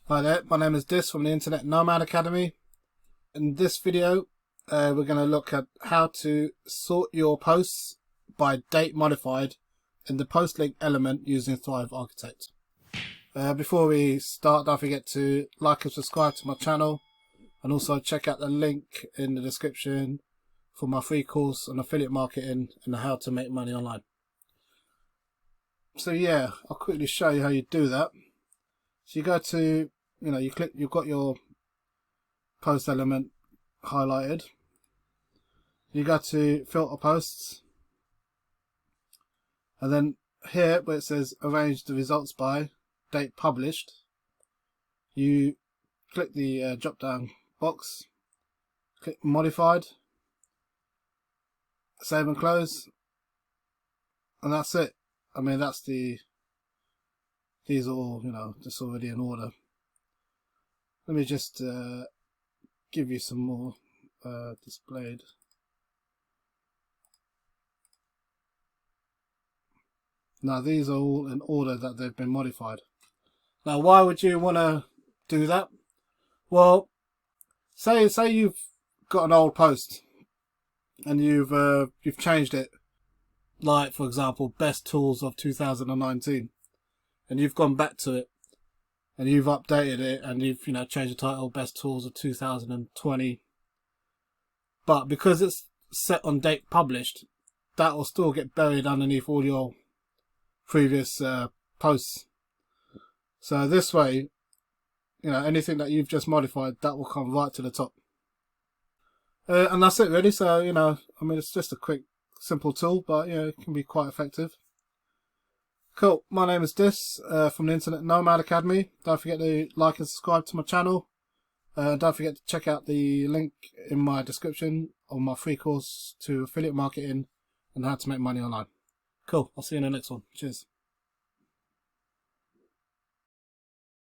Hi there, my name is Dis from the Internet Nomad Academy. In this video, we're going to look at how to sort your posts by date modified in the post link element using Thrive Architect. Before we start, don't forget to like and subscribe to my channel, and also check out the link in the description for my free course on affiliate marketing and how to make money online. So yeah, I'll quickly show you how you do that. So you go to, you click, you've got your post element highlighted. You go to filter posts, and then here where it says arrange the results by date published, you click the drop down box, click modified, save and close, and that's it. I mean, that's these are all, just already in order. Let me just give you some more displayed. Now these are all in order that they've been modified. Now why would you want to do that? Well, say you've got an old post and you've changed it, like for example best tools of 2019, and you've gone back to it and you've updated it and you've changed the title best tools of 2020, but because it's set on date published, that will still get buried underneath all your previous posts. So this way, anything that you've just modified, that will come right to the top. And that's it really. So I mean, it's just a quick simple tool, but it can be quite effective. Cool. My name is Dis from the Internet Nomad Academy. Don't forget to like and subscribe to my channel. Don't forget to check out the link in my description on my free course to affiliate marketing and how to make money online. Cool. I'll see you in the next one. Cheers.